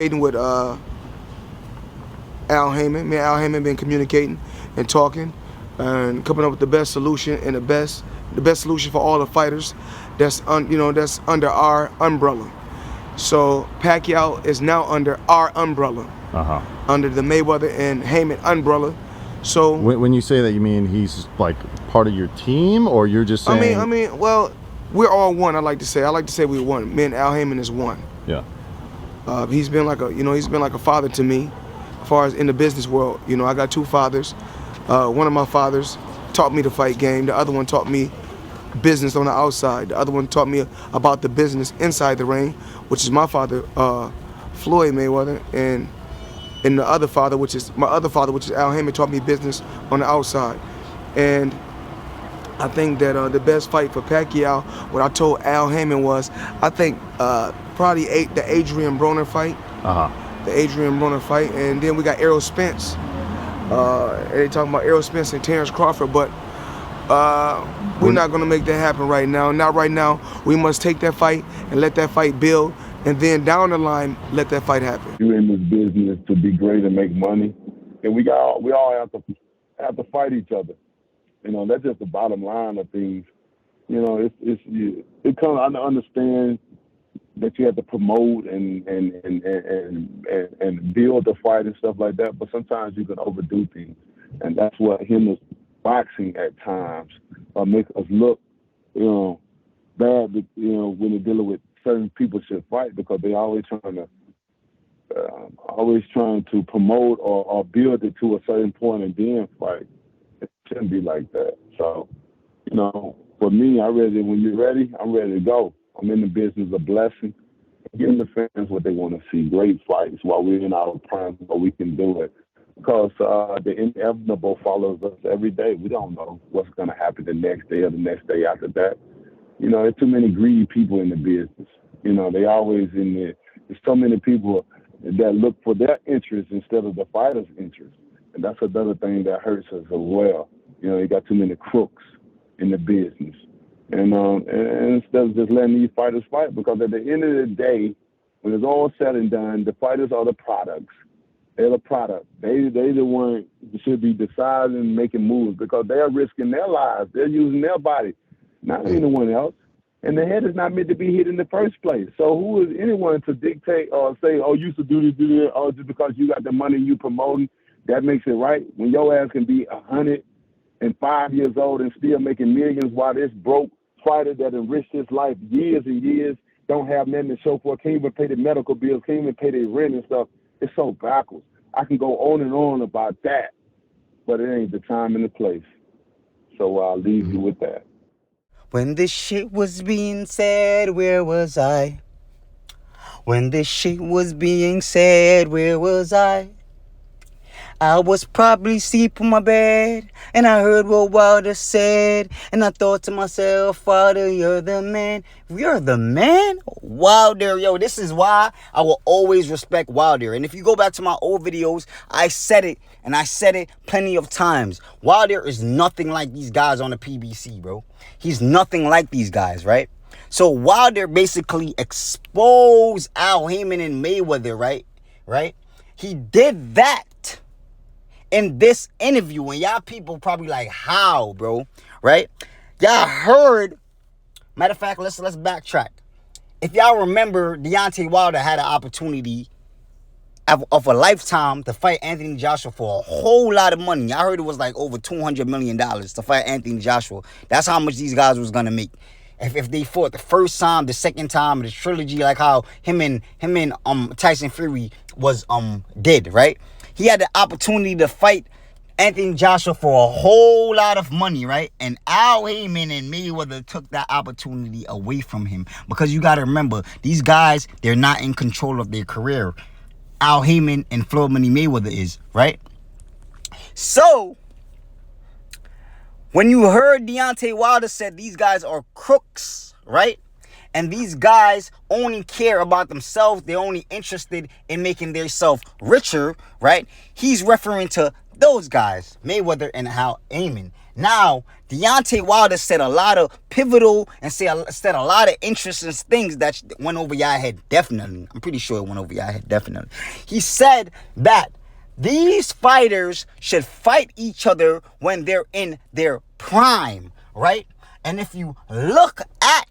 with Al Heyman. Me and Al Heyman been communicating and talking and coming up with the best solution and the best solution for all the fighters that's that's under our umbrella. So Pacquiao is now under our umbrella, under the Mayweather and Heyman umbrella. So when you say that, you mean he's like part of your team, or you're just saying? I mean, well, we're all one. I like to say we're one. Me and Al Heyman is one. Yeah. He's been like a father to me, as far as in the business world. I got two fathers. One of my fathers taught me the fight game. The other one taught me business on the outside. The other one taught me about the business inside the ring, which is my father, Floyd Mayweather, and the other father, which is my other father, which is Al Heyman, taught me business on the outside. And I think that the best fight for Pacquiao, what I told Al Heyman was, I think probably the Adrian Broner fight. The Adrian Broner fight, and then we got Errol Spence. And they talking about Errol Spence and Terrence Crawford, but we're not gonna make that happen right now. Not right now. We must take that fight and let that fight build, and then down the line, let that fight happen. You're in this business to be great and make money, and we all have to fight each other. That's just the bottom line of things. It comes. I understand that you have to promote and build the fight and stuff like that, but sometimes you can overdo things, and that's what him is boxing at times make us look, bad. When they're dealing with certain people should fight, because they always trying to promote or build it to a certain point and then fight. It shouldn't be like that. So, for me, when you're ready, I'm ready to go. I'm in the business of blessing, giving the fans what they want to see, great fights while we're in our prime, so we can do it. Because the inevitable follows us every day. We don't know what's going to happen the next day or the next day after that. There's too many greedy people in the business. They always in there. There's so many people that look for their interest instead of the fighter's interest. And that's another thing that hurts us as well. You got too many crooks in the business. And instead of just letting these fighters fight, because at the end of the day, when it's all said and done, the fighters are the products. They're the product. They the one that should be deciding and making moves, because they're risking their lives. They're using their body, not anyone else. And the head is not meant to be hit in the first place. So who is anyone to dictate or say, oh, you should do this, or just because you got the money you promoting, that makes it right? When your ass can be 105 years old and still making millions, while this broke fighter that enriched his life years and years don't have nothing to show for, can't even pay the medical bills, can't even pay their rent and stuff. It's so backwards. I can go on and on about that, but it ain't the time and the place. So I'll leave you with that. When this shit was being said, where was I? When this shit was being said, where was I? I was probably asleep on my bed, and I heard what Wilder said, and I thought to myself, Wilder, you're the man. You're the man? Wilder, yo, this is why I will always respect Wilder. And if you go back to my old videos, I said it, and I said it plenty of times. Wilder is nothing like these guys on the PBC, bro. He's nothing like these guys, right? So Wilder basically exposed Al Heyman and Mayweather, right? He did that in this interview, and y'all people probably like, how, bro? Right? Y'all heard. Matter of fact, let's backtrack. If y'all remember, Deontay Wilder had an opportunity of a lifetime to fight Anthony Joshua for a whole lot of money. I heard it was like over $200 million to fight Anthony Joshua. That's how much these guys was gonna make if they fought the first time, the second time, the trilogy, like how him and Tyson Fury was did, right? He had the opportunity to fight Anthony Joshua for a whole lot of money, right? And Al Heyman and Mayweather took that opportunity away from him, because you got to remember, these guys, they're not in control of their career. Al Heyman and Floyd Money Mayweather is, right? So, when you heard Deontay Wilder said these guys are crooks, right? And these guys only care about themselves. They're only interested in making themselves richer, right? He's referring to those guys, Mayweather and Al Heyman. Now, Deontay Wilder said a lot of pivotal and said a lot of interesting things that went over your head, definitely. I'm pretty sure it went over your head, definitely. He said that these fighters should fight each other when they're in their prime, right? And if you look at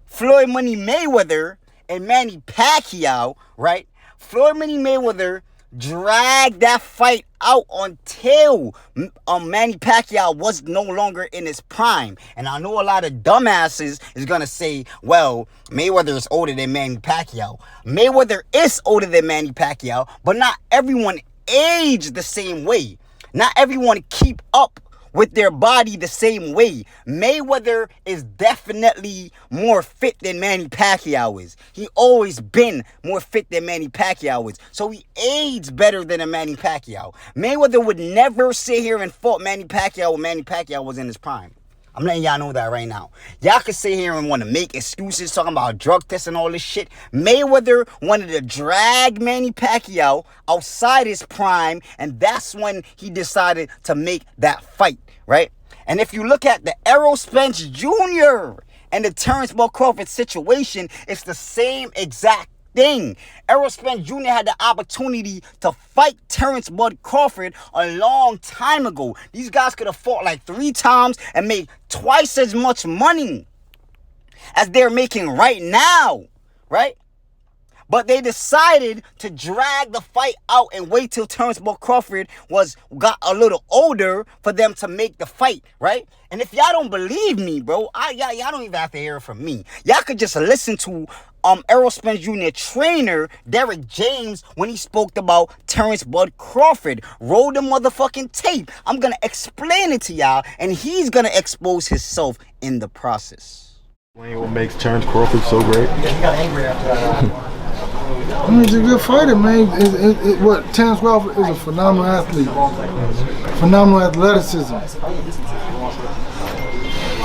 Floyd Money Mayweather and Manny Pacquiao, right? Floyd Money Mayweather dragged that fight out until Manny Pacquiao was no longer in his prime. And I know a lot of dumbasses is going to say, well, Mayweather is older than Manny Pacquiao. Mayweather is older than Manny Pacquiao, but not everyone aged the same way. Not everyone keep up with their body the same way. Mayweather is definitely more fit than Manny Pacquiao is. He always been more fit than Manny Pacquiao is. So he aged better than a Manny Pacquiao. Mayweather would never sit here and fought Manny Pacquiao when Manny Pacquiao was in his prime. I'm letting y'all know that right now. Y'all can sit here and want to make excuses talking about drug tests and all this shit. Mayweather wanted to drag Manny Pacquiao outside his prime, and that's when he decided to make that fight, right? And if you look at the Errol Spence Jr. and the Terrence Bud Crawford situation, it's the same exact thing. Errol Spence Jr. had the opportunity to fight Terrence Bud Crawford a long time ago. These guys could have fought like 3 times and made twice as much money as they're making right now, right? But they decided to drag the fight out and wait till Terrence Bud Crawford got a little older for them to make the fight, right? And if y'all don't believe me, bro, y'all don't even have to hear it from me. Y'all could just listen to Errol Spence Jr. trainer Derek James when he spoke about Terrence Bud Crawford. Roll the motherfucking tape. I'm gonna explain it to y'all, and he's gonna expose himself in the process. What makes Terrence Crawford so great? Yeah, he got angry after that. I mean, he's a good fighter, man. Terrence Crawford is a phenomenal athlete. Phenomenal athleticism.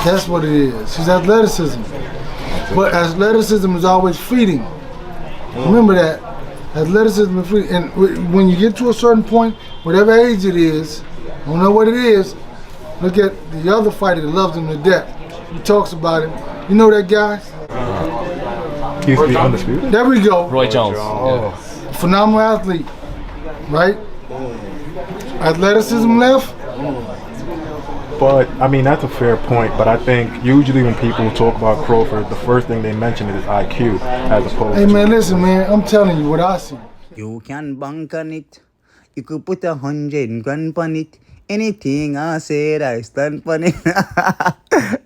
That's what it is. His athleticism. But athleticism is always fleeting. Remember that. Athleticism is fleeting. And when you get to a certain point, whatever age it is, I don't know what it is, look at the other fighter that loves him to death. He talks about him. You know that guy? He used to be undisputed. There we go. Roy Jones. Oh. Phenomenal athlete, right? Athleticism left. But, I mean, that's a fair point. But I think usually when people talk about Crawford, the first thing they mention is IQ as opposed to... Hey, man, listen, man. I'm telling you what I see. You can bank on it. You could put 100 grand on it. Anything I said, I stand on it.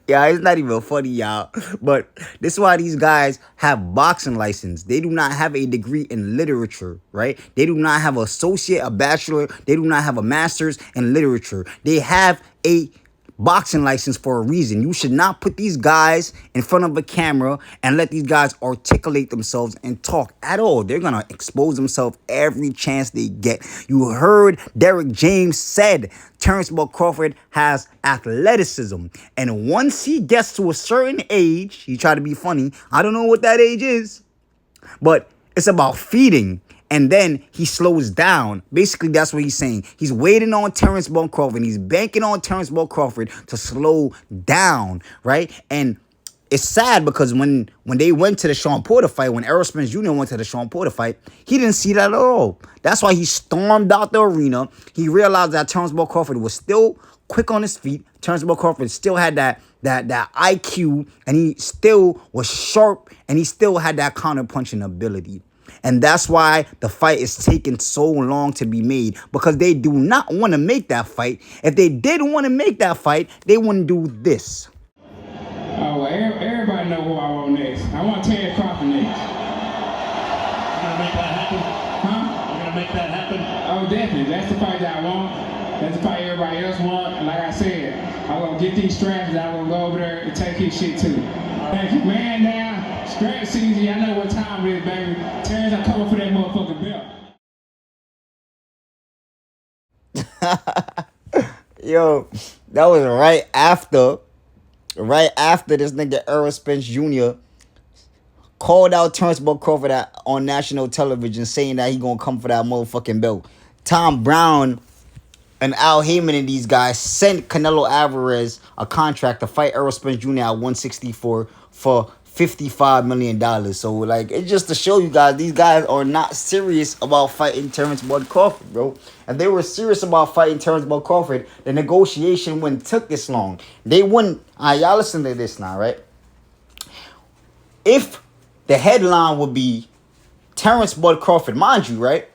Yeah, it's not even funny, y'all. But this is why these guys have boxing license. They do not have a degree in literature, right? They do not have an associate, a bachelor. They do not have a master's in literature. They have a boxing license for a reason. You should not put these guys in front of a camera and let these guys articulate themselves and talk at all. They're going to expose themselves every chance they get. You heard Derek James said Terrence Bud Crawford has athleticism. And once he gets to a certain age, he tried to be funny. I don't know what that age is, but it's about feeding. And then he slows down. Basically, that's what he's saying. He's waiting on Terrence Bud Crawford. He's banking on Terrence Bud Crawford to slow down, right? And it's sad because when they went to the Sean Porter fight, when Errol Spence Jr. went to the Sean Porter fight, he didn't see that at all. That's why he stormed out the arena. He realized that Terrence Bud Crawford was still quick on his feet. Terrence Bud Crawford still had that IQ, and he still was sharp, and he still had that counter-punching ability. And that's why the fight is taking so long to be made, because they do not want to make that fight. If they did want to make that fight, they wouldn't do this. Oh, well, everybody know who I want next. I want Terrence Crawford next. You gonna make that happen? Huh? You gonna make that happen? Oh, definitely. That's the fight that I want. That's the fight everybody else want. And like I said, I'm gonna get these straps and I'm gonna go over there and take his shit too. Thank you, man. Down. Strap season. I know what time it is, baby. Terrence, I'm coming for that motherfucking belt. Yo, that was right after this nigga Errol Spence Jr. called out Terrence Bud Crawford on national television saying that he gonna come for that motherfucking belt. Tom Brown and Al Heyman and these guys sent Canelo Alvarez a contract to fight Errol Spence Jr. at 164 for $55 million. So, like, it's just to show you guys, these guys are not serious about fighting Terrence Bud Crawford, bro. If they were serious about fighting Terrence Bud Crawford, the negotiation wouldn't took this long. They wouldn't. All right, y'all listen to this now, right? If the headline would be Terrence Bud Crawford, mind you, right?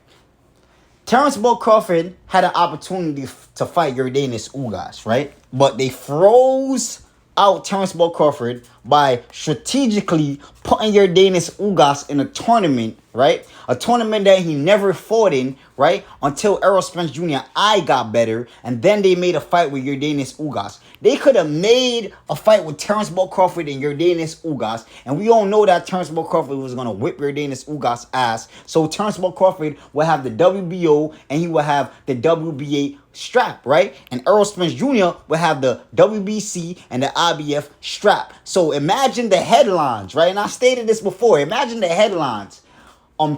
Terrence Bud Crawford had an opportunity to fight Yordenis Ugas, right? But they froze out Terrence Bud Crawford by strategically putting Yordenis Ugas in a tournament, right? A tournament that he never fought in, right? Until Errol Spence Jr. got better, and then they made a fight with Yordenis Ugas. They could have made a fight with Terrence Bud Crawford and Yordenis Ugas, and we all know that Terrence Bud Crawford was going to whip Yordenis Ugas' ass. So Terrence Bud Crawford will have the WBO, and he will have the WBA strap, right? And Errol Spence Jr. will have the WBC and the IBF strap. So imagine the headlines, right? And I stated this before. Imagine the headlines.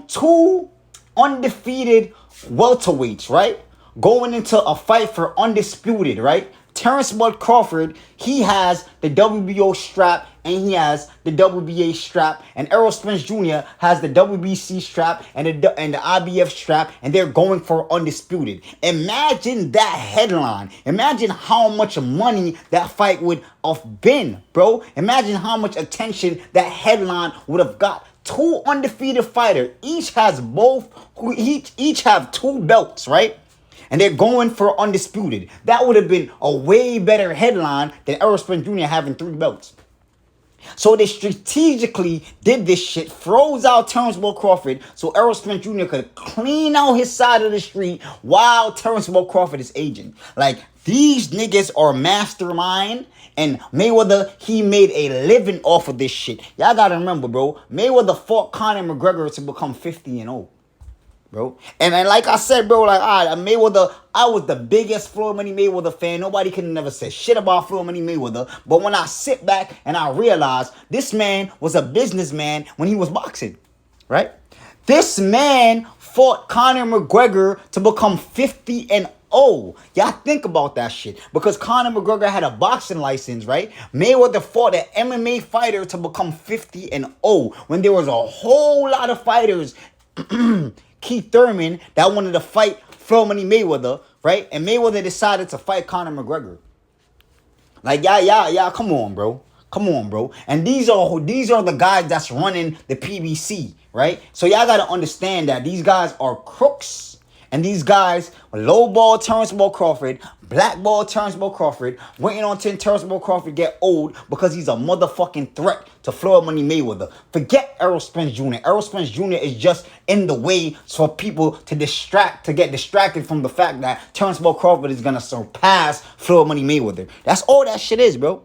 Two undefeated welterweights, right? Going into a fight for undisputed, right? Terrence Bud Crawford, he has the WBO strap and he has the WBA strap, and Errol Spence Jr. has the WBC strap and the IBF strap, and they're going for undisputed. Imagine that headline. Imagine how much money that fight would have been, bro. Imagine how much attention that headline would have got. Two undefeated fighters, each have two belts, right? And they're going for undisputed. That would have been a way better headline than Errol Spence Jr. having 3 belts. So they strategically did this shit, froze out Terrence Bud Crawford so Errol Spence Jr. could clean out his side of the street while Terrence Bud Crawford is aging. Like, these niggas are mastermind, and Mayweather, he made a living off of this shit. Y'all gotta remember, bro, Mayweather fought Conor McGregor to become 50-0. Bro. And like I said, bro, like, all right, Mayweather, I was the biggest Floyd Money Mayweather fan. Nobody could have never said shit about Floyd Money Mayweather. But when I sit back and I realize this man was a businessman when he was boxing, right? This man fought Conor McGregor to become 50-0. Y'all think about that shit. Because Conor McGregor had a boxing license, right? Mayweather fought an MMA fighter to become 50-0. When there was a whole lot of fighters Keith Thurman that wanted to fight Floyd Money Mayweather, right? And Mayweather decided to fight Conor McGregor. Like, y'all, come on, bro. Come on, bro. And these are the guys that's running the PBC, right? So y'all gotta understand that these guys are crooks. And these guys lowball Terrence Bud Crawford, blackball Terrence Bud Crawford, waiting on Terrence Bud Crawford get old because he's a motherfucking threat to Floyd Money Mayweather. Forget Errol Spence Jr. Errol Spence Jr. is just in the way for people to get distracted from the fact that Terrence Bud Crawford is gonna surpass Floyd Money Mayweather. That's all that shit is, bro.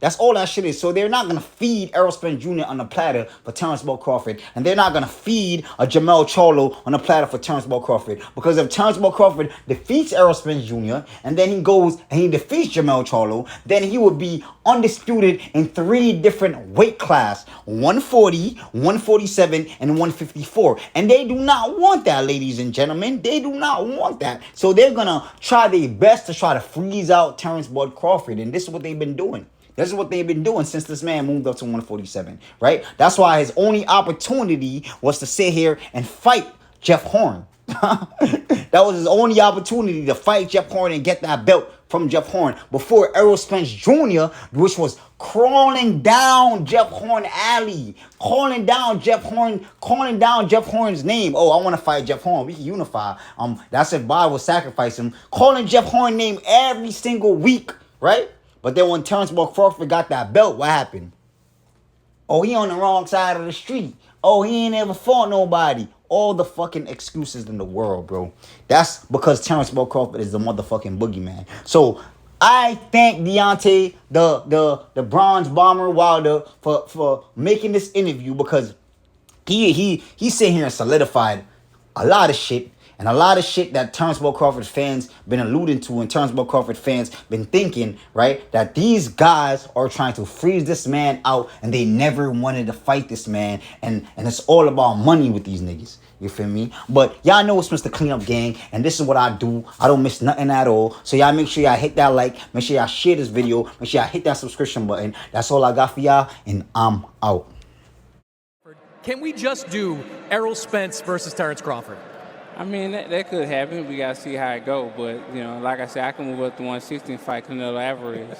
That's all that shit is. So they're not going to feed Errol Spence Jr. on a platter for Terrence Bud Crawford. And they're not going to feed a Jamel Charlo on a platter for Terrence Bud Crawford. Because if Terrence Bud Crawford defeats Errol Spence Jr. and then he goes and he defeats Jamel Charlo, then he would be undisputed in 3 different weight class. 140, 147, and 154. And they do not want that, ladies and gentlemen. They do not want that. So they're going to try their best to try to freeze out Terrence Bud Crawford. And this is what they've been doing. This is what they've been doing since this man moved up to 147, right? That's why his only opportunity was to sit here and fight Jeff Horn. That was his only opportunity to fight Jeff Horn and get that belt from Jeff Horn before Errol Spence Jr., which was crawling down Jeff Horn alley, calling down Jeff Horn's name. Oh, I want to fight Jeff Horn. We can unify. That's if Bob will sacrifice him. Calling Jeff Horn's name every single week, right? But then when Terrence Bud Crawford got that belt, what happened? Oh, he on the wrong side of the street. Oh, he ain't ever fought nobody. All the fucking excuses in the world, bro. That's because Terrence Bud Crawford is the motherfucking boogeyman. So I thank Deontay, the bronze bomber Wilder, for making this interview, because he sitting here and solidified a lot of shit. And a lot of shit that Terrence Bud Crawford fans been alluding to, and Terrence Bud Crawford fans been thinking, right? That these guys are trying to freeze this man out, and they never wanted to fight this man. And it's all about money with these niggas. You feel me? But y'all know it's Mr. Cleanup Gang, and this is what I do. I don't miss nothing at all. So y'all make sure y'all hit that like, make sure y'all share this video, make sure y'all hit that subscription button. That's all I got for y'all, and I'm out. Can we just do Errol Spence versus Terrence Crawford? I mean, that could happen. We got to see how it go. But, you know, like I said, I can move up to 160 and fight Canelo Alvarez.